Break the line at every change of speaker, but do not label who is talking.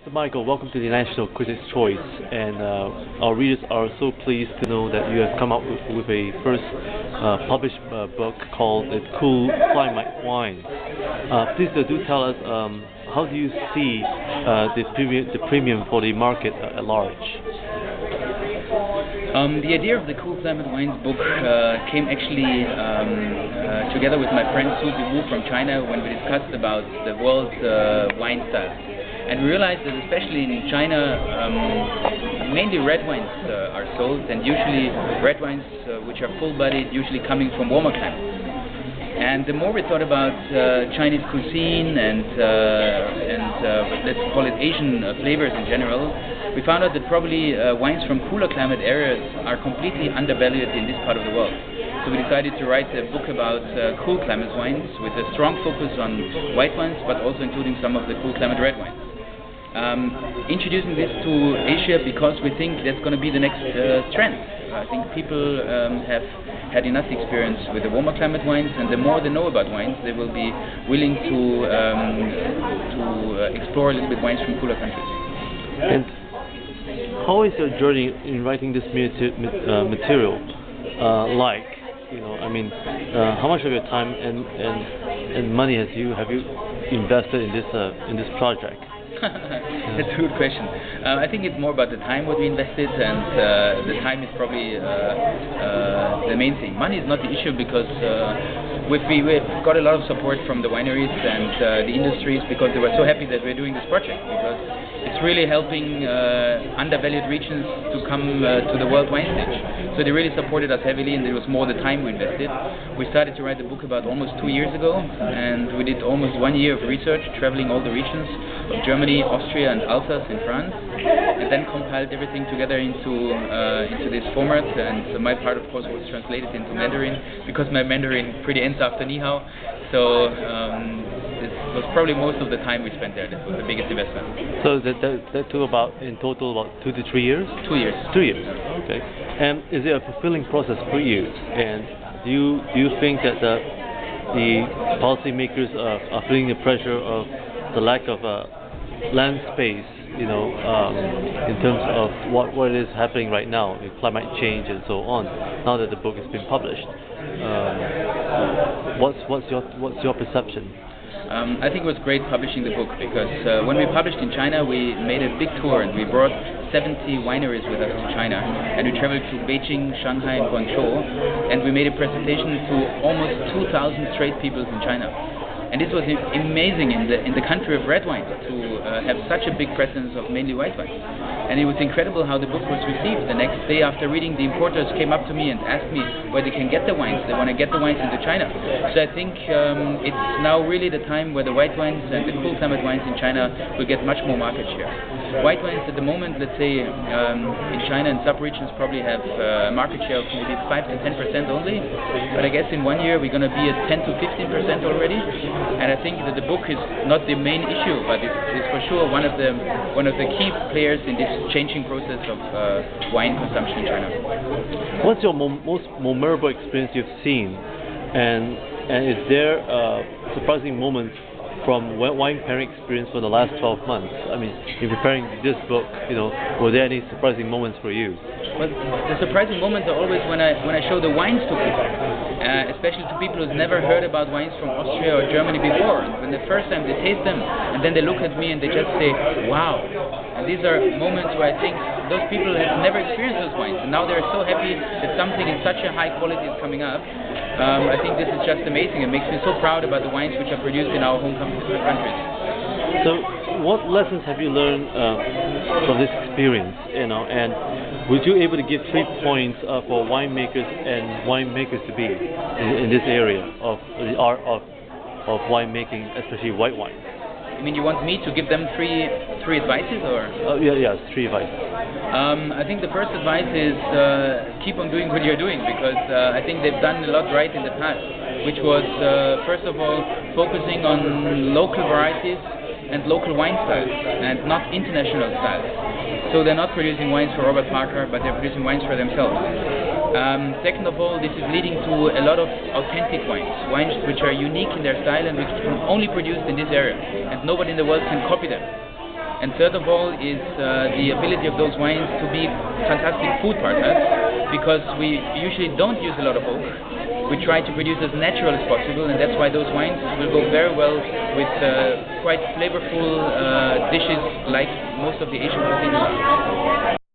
So Michael, welcome to the National Critics' Choice, and our readers are so pleased to know that you have come up with a first published book called Cool Climate Wines. Please do tell us, how do you see the premium for the market at large?
The idea of the Cool Climate Wines book came actually together with my friend Susie Wu from China when we discussed about the world's wine style. And we realized that especially in China, mainly red wines are sold, and usually red wines which are full-bodied, usually coming from warmer climates. And the more we thought about Chinese cuisine and let's call it Asian flavors in general, we found out that probably wines from cooler climate areas are completely undervalued in this part of the world. So we decided to write a book about cool climate wines with a strong focus on white wines, but also including some of the cool climate red wines. Introducing this to Asia because we think that's going to be the next trend. I think people have had enough experience with the warmer climate wines, and the more they know about wines, they will be willing to explore a little bit wines from cooler countries.
And how is your journey in writing this material like? How much of your time and money have you invested in this project?
That's a good question. I think it's more about the time what we invested, and the time is probably the main thing. Money is not the issue because we've got a lot of support from the wineries and the industries, because they were so happy that we're doing this project, because it's really helping undervalued regions to come to the world wine stage. So they really supported us heavily, and it was more the time we invested. We started to write the book about almost 2 years ago, and we did almost 1 year of research, traveling all the regions of Germany, Austria, and Alsace in France, and then compiled everything together into this format. And so my part, of course, was translated into Mandarin, because my Mandarin pretty ends after Ni Hao. So this was probably most of the time we spent there. That was the biggest investment.
So that took in total about 2 to 3 years?
2 years.
2 years. Okay. And is it a fulfilling process for you? And do you think that the policymakers are feeling the pressure of the lack of land space, in terms of what is happening right now with climate change and so on, now that the book has been published? What's your perception?
I think it was great publishing the book, because when we published in China, we made a big tour, and we brought 70 wineries with us to China, and we traveled to Beijing, Shanghai, and Guangzhou, and we made a presentation to almost 2,000 tradespeople in China. And this was amazing in the country of red wines to have such a big presence of mainly white wines. And it was incredible how the book was received. The next day after reading, the importers came up to me and asked me where they can get the wines. They want to get the wines into China. So I think it's now really the time where the white wines and the cool climate wines in China will get much more market share. White wines at the moment, let's say in China and sub-regions, probably have a market share of maybe 5 to 10% only. But I guess in 1 year we're going to be at 10 to 15% already. And I think that the book is not the main issue, but it's for sure one of the key players in this changing process of wine consumption in China.
What's your most memorable experience you've seen, and is there surprising moments from wine pairing experience for the last 12 months? I mean, in preparing this book, were there any surprising moments for you?
Well, the surprising moments are always when I show the wines to people, especially to people who've never heard about wines from Austria or Germany before. And when the first time they taste them, and then they look at me and they just say, "Wow!" And these are moments where I think those people have never experienced those wines, and now they're so happy that something in such a high quality is coming up. I think this is just amazing. It makes me so proud about the wines which are produced in our home countries.
So, what lessons have you learned from this experience? And would you able to give 3 points for winemakers and winemakers to be in this area of the art of winemaking, especially white wine?
I mean, you want me to give them three advices, or?
Yes, 3 advices.
I think the first advice is keep on doing what you're doing, because I think they've done a lot right in the past, which was first of all focusing on local varieties and local wine styles, and not international styles. So they're not producing wines for Robert Parker, but they're producing wines for themselves. Second of all, this is leading to a lot of authentic wines which are unique in their style and which are only produced in this area, and nobody in the world can copy them. And third of all is the ability of those wines to be fantastic food partners, because we usually don't use a lot of oak. We try to produce as natural as possible, and that's why those wines will go very well with quite flavorful dishes like most of the Asian cuisine.